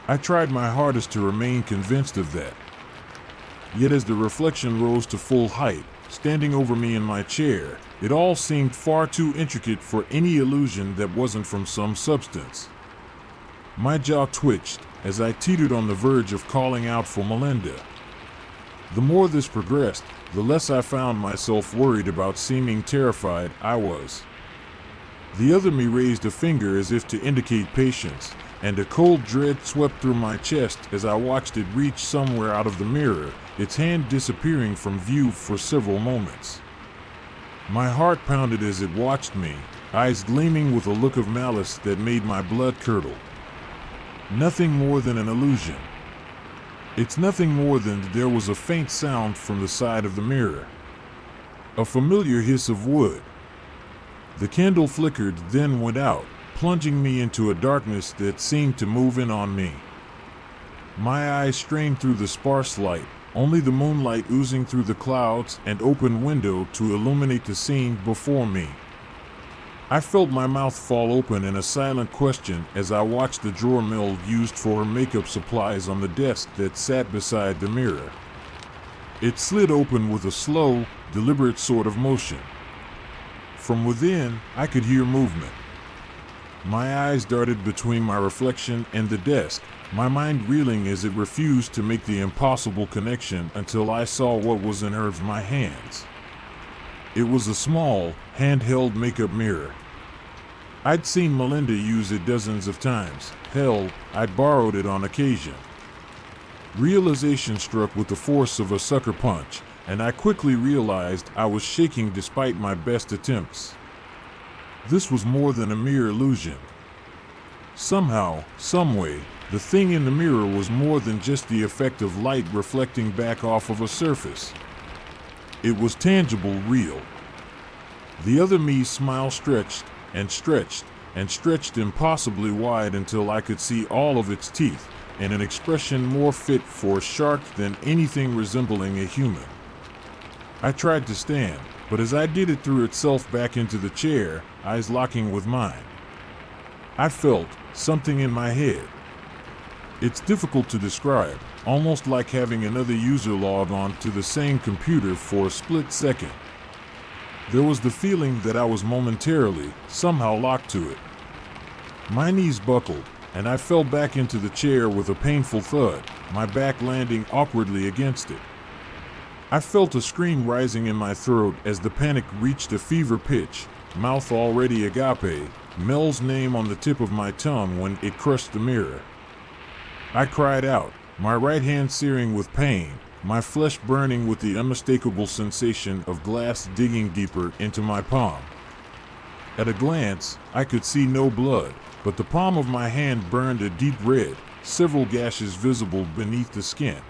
I tried my hardest to remain convinced of that. Yet as the reflection rose to full height, standing over me in my chair, it all seemed far too intricate for any illusion that wasn't from some substance. My jaw twitched as I teetered on the verge of calling out for Melinda. The more this progressed, the less I found myself worried about seeming terrified I was. The other me raised a finger as if to indicate patience, and a cold dread swept through my chest as I watched it reach somewhere out of the mirror, its hand disappearing from view for several moments. My heart pounded as it watched me, eyes gleaming with a look of malice that made my blood curdle. Nothing more than an illusion. It's nothing more than there was a faint sound from the side of the mirror. A familiar hiss of wood. The candle flickered, then went out, plunging me into a darkness that seemed to move in on me. My eyes strained through the sparse light, only the moonlight oozing through the clouds and open window to illuminate the scene before me. I felt my mouth fall open in a silent question as I watched the drawer Mel used for her makeup supplies on the desk that sat beside the mirror. It slid open with a slow, deliberate sort of motion. From within, I could hear movement. My eyes darted between my reflection and the desk, my mind reeling as it refused to make the impossible connection until I saw what was in my hands. It was a small, handheld makeup mirror. I'd seen Melinda use it dozens of times. Hell, I'd borrowed it on occasion. Realization struck with the force of a sucker punch, and I quickly realized I was shaking despite my best attempts. This was more than a mere illusion. Somehow, someway, the thing in the mirror was more than just the effect of light reflecting back off of a surface. It was tangible, real. The other me's smile stretched and stretched and stretched impossibly wide until I could see all of its teeth, and an expression more fit for a shark than anything resembling a human. I tried to stand, but as I did it threw itself back into the chair, eyes locking with mine. I felt something in my head. It's difficult to describe, almost like having another user log on to the same computer for a split second. There was the feeling that I was momentarily, somehow locked to it. My knees buckled, and I fell back into the chair with a painful thud, my back landing awkwardly against it. I felt a scream rising in my throat as the panic reached a fever pitch, mouth already agape, Mel's name on the tip of my tongue when it crushed the mirror. I cried out, my right hand searing with pain, my flesh burning with the unmistakable sensation of glass digging deeper into my palm. At a glance, I could see no blood, but the palm of my hand burned a deep red, several gashes visible beneath the skin.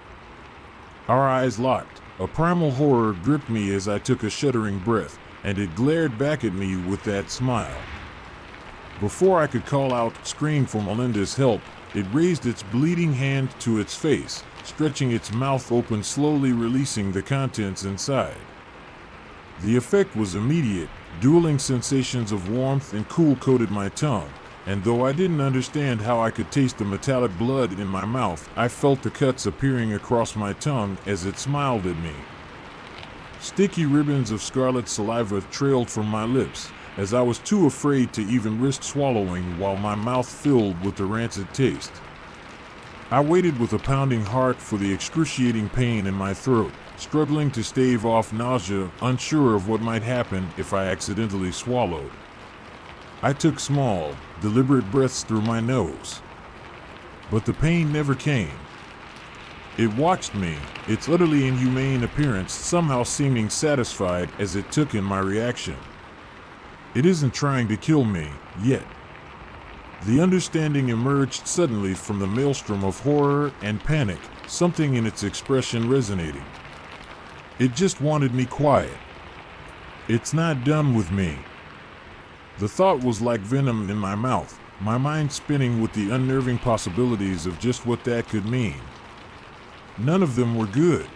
Our eyes locked. A primal horror gripped me as I took a shuddering breath, and it glared back at me with that smile. Before I could call out, scream for Melinda's help, it raised its bleeding hand to its face, stretching its mouth open, slowly releasing the contents inside. The effect was immediate. Dueling sensations of warmth and cool coated my tongue, and though I didn't understand how I could taste the metallic blood in my mouth, I felt the cuts appearing across my tongue as it smiled at me. Sticky ribbons of scarlet saliva trailed from my lips, as I was too afraid to even risk swallowing while my mouth filled with the rancid taste. I waited with a pounding heart for the excruciating pain in my throat, struggling to stave off nausea, unsure of what might happen if I accidentally swallowed. I took small, deliberate breaths through my nose. But the pain never came. It watched me, its utterly inhumane appearance somehow seeming satisfied as it took in my reaction. It isn't trying to kill me, yet. The understanding emerged suddenly from the maelstrom of horror and panic, something in its expression resonating. It just wanted me quiet. It's not done with me. The thought was like venom in my mouth, my mind spinning with the unnerving possibilities of just what that could mean. None of them were good.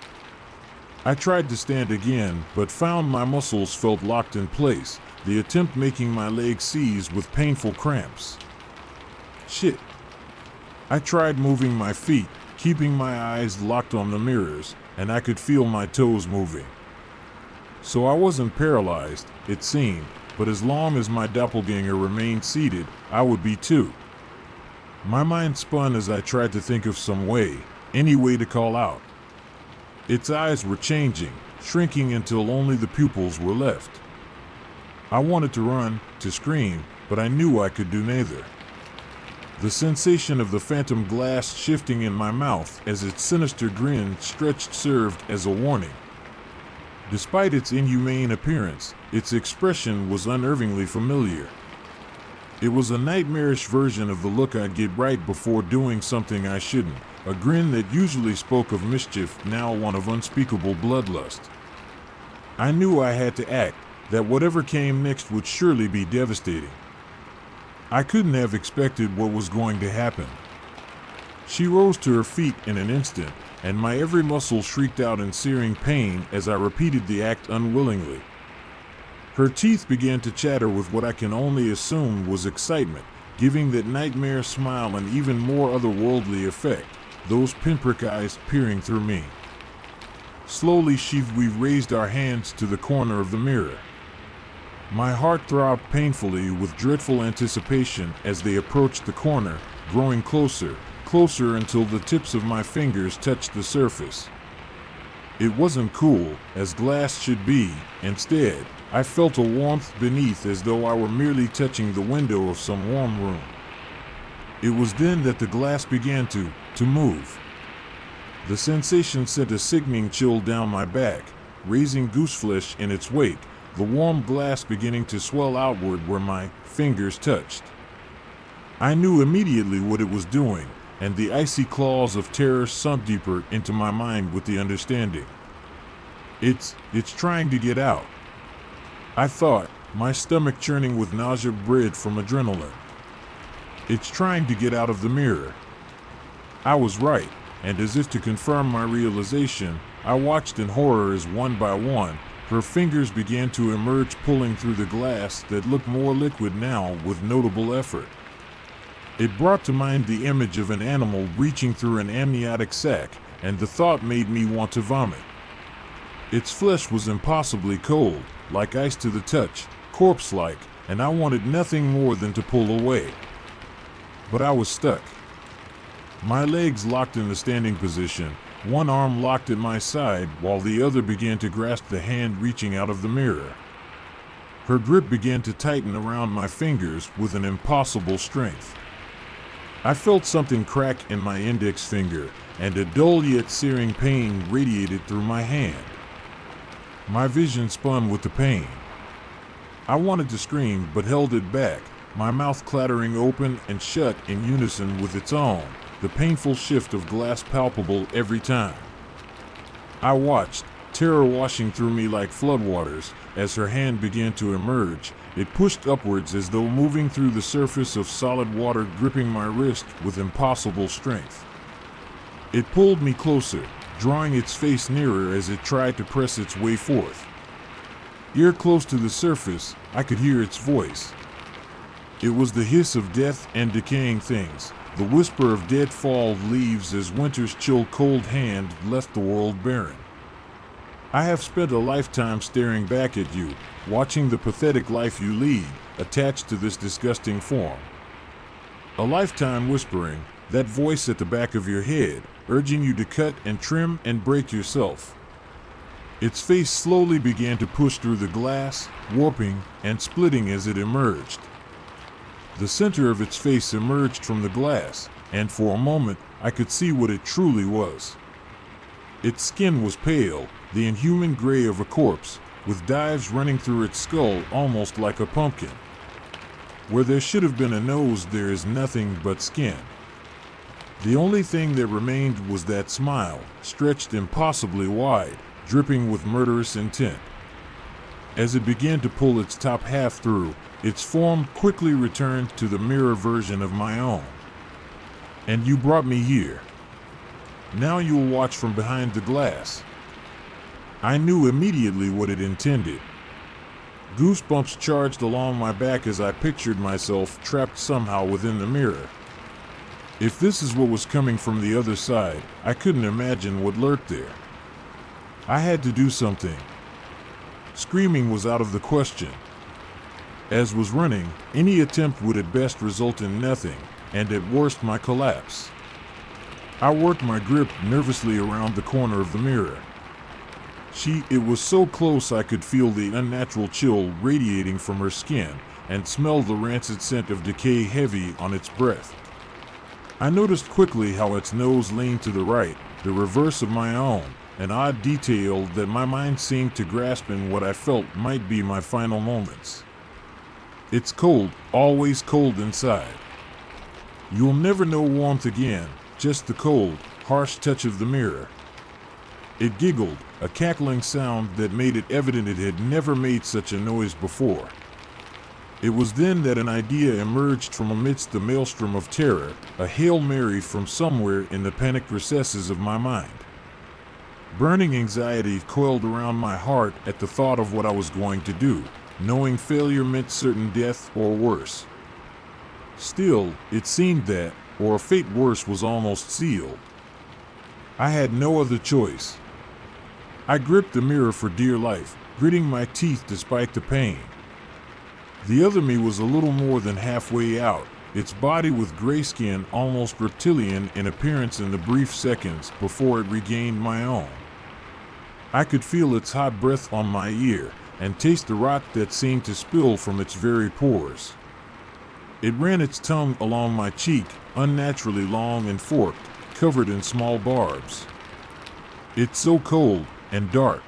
I tried to stand again, but found my muscles felt locked in place, the attempt making my legs seize with painful cramps. Shit. I tried moving my feet, keeping my eyes locked on the mirrors, and I could feel my toes moving. So I wasn't paralyzed, it seemed, but as long as my doppelganger remained seated, I would be too. My mind spun as I tried to think of some way, any way to call out. Its eyes were changing, shrinking until only the pupils were left. I wanted to run, to scream, but I knew I could do neither. The sensation of the phantom glass shifting in my mouth as its sinister grin stretched served as a warning. Despite its inhumane appearance, its expression was unnervingly familiar. It was a nightmarish version of the look I'd get right before doing something I shouldn't, a grin that usually spoke of mischief, now one of unspeakable bloodlust. I knew I had to act, that whatever came next would surely be devastating. I couldn't have expected what was going to happen. She rose to her feet in an instant, and my every muscle shrieked out in searing pain as I repeated the act unwillingly. Her teeth began to chatter with what I can only assume was excitement, giving that nightmare smile an even more otherworldly effect, those pinprick eyes peering through me. Slowly we raised our hands to the corner of the mirror. My heart throbbed painfully with dreadful anticipation as they approached the corner, growing closer, closer until the tips of my fingers touched the surface. It wasn't cool, as glass should be. Instead, I felt a warmth beneath as though I were merely touching the window of some warm room. It was then that the glass began to move. The sensation sent a sickening chill down my back, raising gooseflesh in its wake, the warm glass beginning to swell outward where my fingers touched. I knew immediately what it was doing, and the icy claws of terror sunk deeper into my mind with the understanding. It's trying to get out. I thought, my stomach churning with nausea bred from adrenaline. It's trying to get out of the mirror. I was right, and as if to confirm my realization, I watched in horror as one by one, her fingers began to emerge, pulling through the glass that looked more liquid now with notable effort. It brought to mind the image of an animal reaching through an amniotic sac, and the thought made me want to vomit. Its flesh was impossibly cold, like ice to the touch, corpse-like, and I wanted nothing more than to pull away. but I was stuck. My legs locked in the standing position, one arm locked at my side while the other began to grasp the hand reaching out of the mirror. Her grip began to tighten around my fingers with an impossible strength. I felt something crack in my index finger, and a dull yet searing pain radiated through my hand. My vision spun with the pain. I wanted to scream but held it back, my mouth clattering open and shut in unison with its own, the painful shift of glass palpable every time. I watched, terror washing through me like floodwaters, as her hand began to emerge. It pushed upwards as though moving through the surface of solid water, gripping my wrist with impossible strength. It pulled me closer, drawing its face nearer as it tried to press its way forth. Ear close to the surface, I could hear its voice. It was the hiss of death and decaying things, the whisper of dead-falled leaves as winter's chill cold hand left the world barren. I have spent a lifetime staring back at you, watching the pathetic life you lead, attached to this disgusting form. A lifetime whispering, that voice at the back of your head, urging you to cut and trim and break yourself. Its face slowly began to push through the glass, warping and splitting as it emerged. The center of its face emerged from the glass, and for a moment I could see what it truly was. Its skin was pale, the inhuman gray of a corpse, with dives running through its skull almost like a pumpkin. Where there should have been a nose, there is nothing but skin. The only thing that remained was that smile, stretched impossibly wide, dripping with murderous intent. As it began to pull its top half through, its form quickly returned to the mirror version of my own. And you brought me here. Now you will watch from behind the glass. I knew immediately what it intended. Goosebumps charged along my back as I pictured myself trapped somehow within the mirror. If this is what was coming from the other side, I couldn't imagine what lurked there. I had to do something. Screaming was out of the question. As was running, any attempt would at best result in nothing, and at worst my collapse. I worked my grip nervously around the corner of the mirror. It was so close I could feel the unnatural chill radiating from her skin and smell the rancid scent of decay heavy on its breath. I noticed quickly how its nose leaned to the right, the reverse of my own, an odd detail that my mind seemed to grasp in what I felt might be my final moments. It's cold, always cold inside. You'll never know warmth again, just the cold, harsh touch of the mirror. It giggled, a cackling sound that made it evident it had never made such a noise before. It was then that an idea emerged from amidst the maelstrom of terror, a Hail Mary from somewhere in the panicked recesses of my mind. Burning anxiety coiled around my heart at the thought of what I was going to do, knowing failure meant certain death or worse. Still, it seemed that, or a fate worse, was almost sealed. I had no other choice. I gripped the mirror for dear life, gritting my teeth despite the pain. The other me was a little more than halfway out, its body with gray skin almost reptilian in appearance in the brief seconds before it regained my own. I could feel its hot breath on my ear and taste the rot that seemed to spill from its very pores. It ran its tongue along my cheek, unnaturally long and forked, covered in small barbs. It's so cold and dark.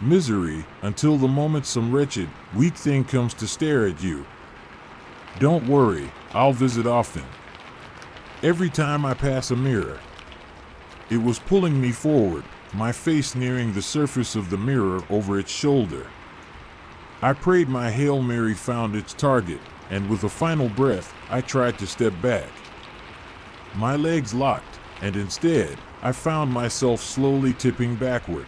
Misery, until the moment some wretched, weak thing comes to stare at you. Don't worry, I'll visit often. Every time I pass a mirror. It was pulling me forward, my face nearing the surface of the mirror over its shoulder. I prayed my Hail Mary found its target, and with a final breath, I tried to step back. My legs locked, and instead, I found myself slowly tipping backward.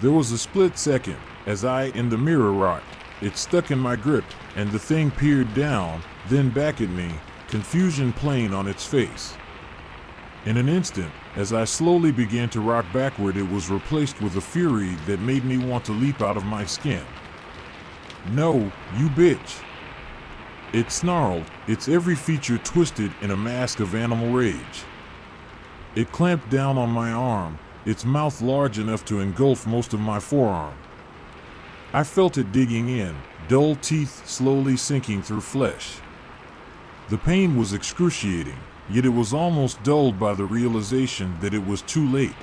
There was a split second, as I in the mirror rocked, it stuck in my grip, and the thing peered down, then back at me, confusion plain on its face. In an instant, as I slowly began to rock backward, it was replaced with a fury that made me want to leap out of my skin. No, you bitch. It snarled, its every feature twisted in a mask of animal rage. It clamped down on my arm, its mouth large enough to engulf most of my forearm. I felt it digging in, dull teeth slowly sinking through flesh. The pain was excruciating, yet it was almost dulled by the realization that it was too late.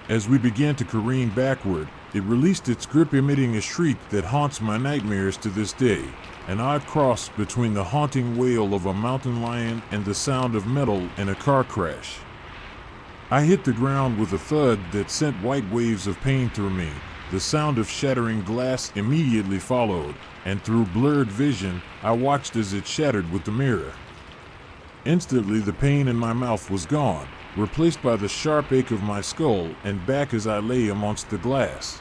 As we began to careen backward, it released its grip, emitting a shriek that haunts my nightmares to this day, an odd cross between the haunting wail of a mountain lion and the sound of metal in a car crash. I hit the ground with a thud that sent white waves of pain through me. The sound of shattering glass immediately followed, and through blurred vision, I watched as it shattered with the mirror. Instantly, the pain in my mouth was gone, replaced by the sharp ache of my skull and back as I lay amongst the glass.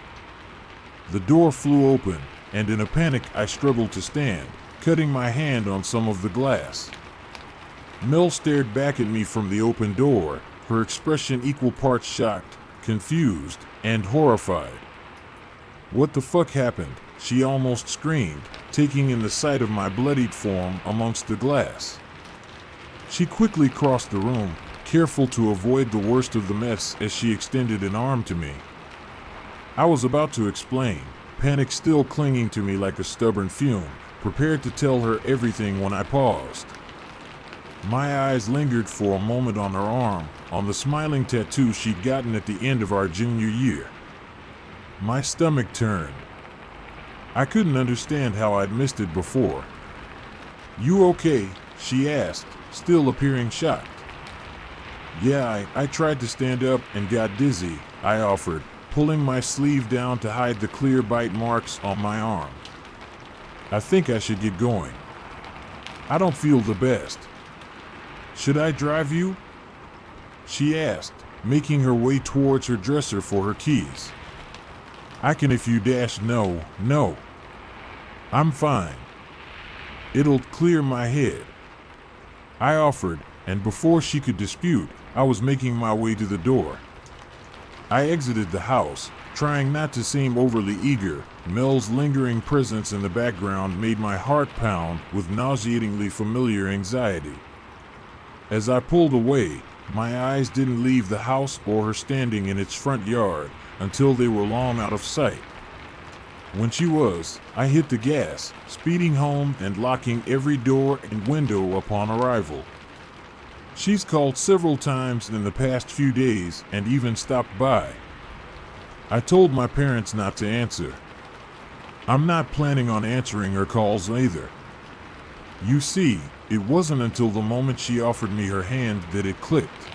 The door flew open, and in a panic I struggled to stand, cutting my hand on some of the glass. Mel stared back at me from the open door, her expression equal parts shocked, confused, and horrified. "What the fuck happened?" she almost screamed, taking in the sight of my bloodied form amongst the glass. She quickly crossed the room, careful to avoid the worst of the mess as she extended an arm to me. I was about to explain, panic still clinging to me like a stubborn fume, prepared to tell her everything when I paused. My eyes lingered for a moment on her arm, on the smiling tattoo she'd gotten at the end of our junior year. My stomach turned. I couldn't understand how I'd missed it before. "You okay?" she asked, still appearing shocked. "Yeah, I tried to stand up and got dizzy," I offered, pulling my sleeve down to hide the clear bite marks on my arm. "I think I should get going. I don't feel the best. Should I drive you?" she asked, making her way towards her dresser for her keys. "I can if you dash." No. I'm fine. It'll clear my head," I offered, and before she could dispute, I was making my way to the door. I exited the house, trying not to seem overly eager. Mel's lingering presence in the background made my heart pound with nauseatingly familiar anxiety. As I pulled away, my eyes didn't leave the house or her standing in its front yard until they were long out of sight. When she was, I hit the gas, speeding home and locking every door and window upon arrival. She's called several times in the past few days and even stopped by. I told my parents not to answer. I'm not planning on answering her calls either. You see, it wasn't until the moment she offered me her hand that it clicked.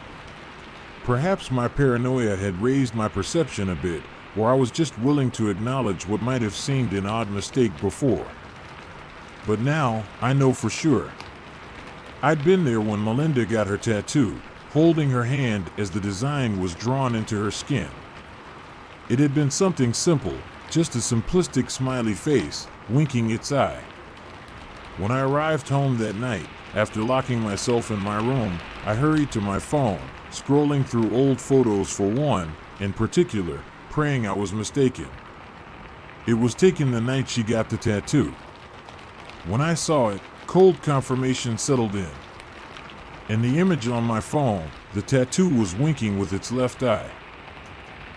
Perhaps my paranoia had raised my perception a bit, or I was just willing to acknowledge what might have seemed an odd mistake before. But now, I know for sure. I'd been there when Melinda got her tattoo, holding her hand as the design was drawn into her skin. It had been something simple, just a simplistic smiley face, winking its eye. When I arrived home that night, after locking myself in my room, I hurried to my phone, scrolling through old photos for one, in particular, praying I was mistaken. It was taken the night she got the tattoo. When I saw it, cold confirmation settled in. In the image on my phone, the tattoo was winking with its left eye.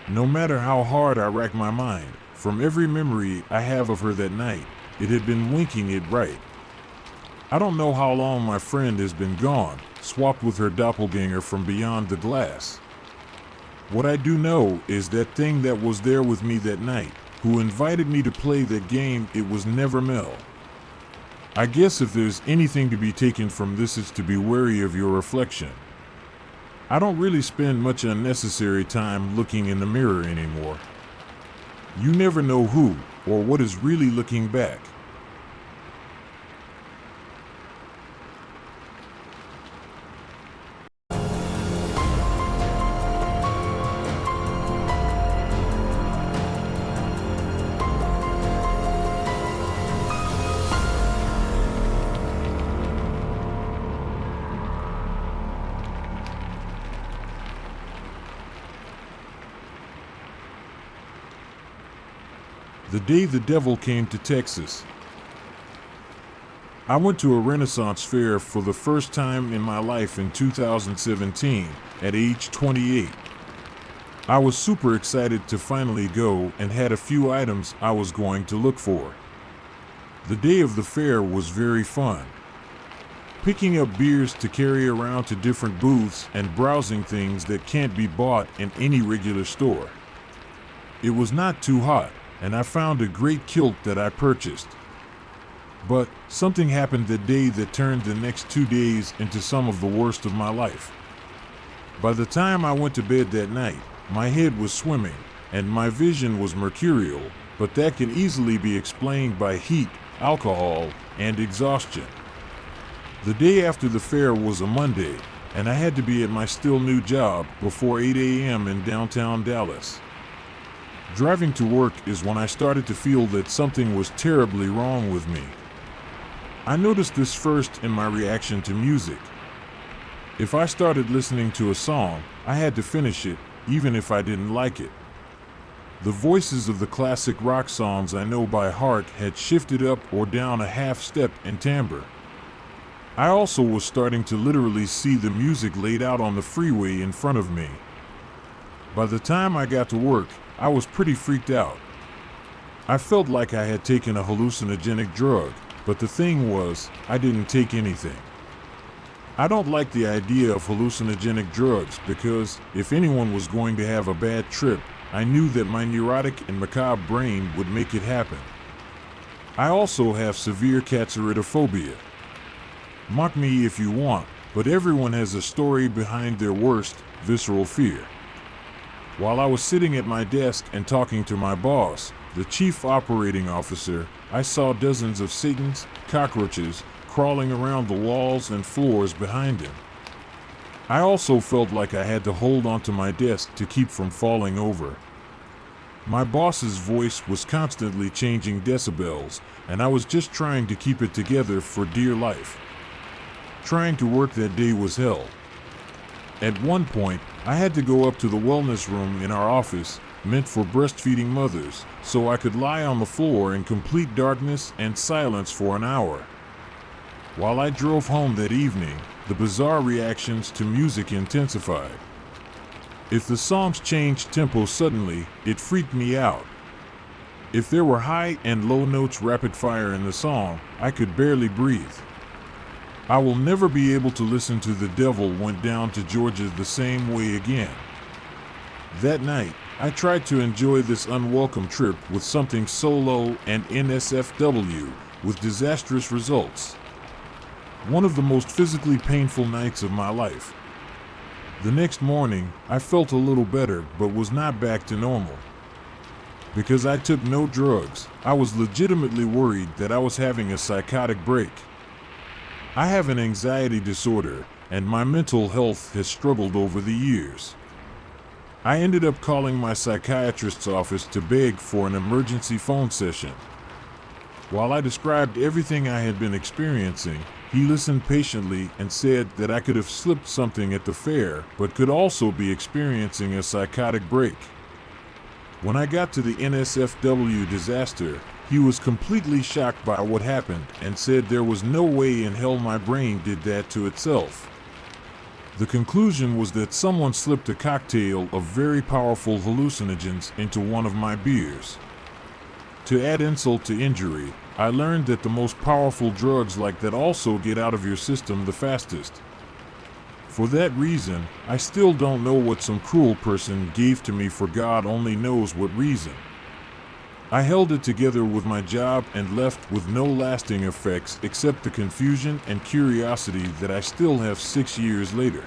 No matter how hard I racked my mind, from every memory I have of her that night, it had been winking it right. I don't know how long my friend has been gone, swapped with her doppelganger from beyond the glass. What I do know is that thing that was there with me that night, who invited me to play that game, it was never Mel. I guess if there's anything to be taken from this, it's to be wary of your reflection. I don't really spend much unnecessary time looking in the mirror anymore. You never know who or what is really looking back. The day the devil came to Texas. I went to a Renaissance fair for the first time in my life in 2017 at age 28. I was super excited to finally go and had a few items I was going to look for. The day of the fair was very fun. Picking up beers to carry around to different booths and browsing things that can't be bought in any regular store. It was not too hot, and I found a great kilt that I purchased. But something happened that day that turned the next 2 days into some of the worst of my life. By the time I went to bed that night, my head was swimming and my vision was mercurial, but that can easily be explained by heat, alcohol, and exhaustion. The day after the fair was a Monday, and I had to be at my still new job before 8 a.m. in downtown Dallas. Driving to work is when I started to feel that something was terribly wrong with me. I noticed this first in my reaction to music. If I started listening to a song, I had to finish it, even if I didn't like it. The voices of the classic rock songs I know by heart had shifted up or down a half step in timbre. I also was starting to literally see the music laid out on the freeway in front of me. By the time I got to work, I was pretty freaked out. I felt like I had taken a hallucinogenic drug, but the thing was, I didn't take anything. I don't like the idea of hallucinogenic drugs because if anyone was going to have a bad trip, I knew that my neurotic and macabre brain would make it happen. I also have severe catsaridophobia. Mock me if you want, but everyone has a story behind their worst, visceral fear. While I was sitting at my desk and talking to my boss, the chief operating officer, I saw dozens of Satans, cockroaches, crawling around the walls and floors behind him. I also felt like I had to hold onto my desk to keep from falling over. My boss's voice was constantly changing decibels, and I was just trying to keep it together for dear life. Trying to work that day was hell. At one point, I had to go up to the wellness room in our office, meant for breastfeeding mothers, so I could lie on the floor in complete darkness and silence for an hour. While I drove home that evening, the bizarre reactions to music intensified. If the songs changed tempo suddenly, it freaked me out. If there were high and low notes rapid fire in the song, I could barely breathe. I will never be able to listen to The Devil Went Down to Georgia the same way again. That night, I tried to enjoy this unwelcome trip with something solo and NSFW, with disastrous results. One of the most physically painful nights of my life. The next morning, I felt a little better but was not back to normal. Because I took no drugs, I was legitimately worried that I was having a psychotic break. I have an anxiety disorder, and my mental health has struggled over the years. I ended up calling my psychiatrist's office to beg for an emergency phone session. While I described everything I had been experiencing, he listened patiently and said that I could have slipped something at the fair, but could also be experiencing a psychotic break. When I got to the NSFW disaster, he was completely shocked by what happened and said there was no way in hell my brain did that to itself. The conclusion was that someone slipped a cocktail of very powerful hallucinogens into one of my beers. To add insult to injury, I learned that the most powerful drugs like that also get out of your system the fastest. For that reason, I still don't know what some cruel person gave to me for God only knows what reason. I held it together with my job and left with no lasting effects except the confusion and curiosity that I still have 6 years later.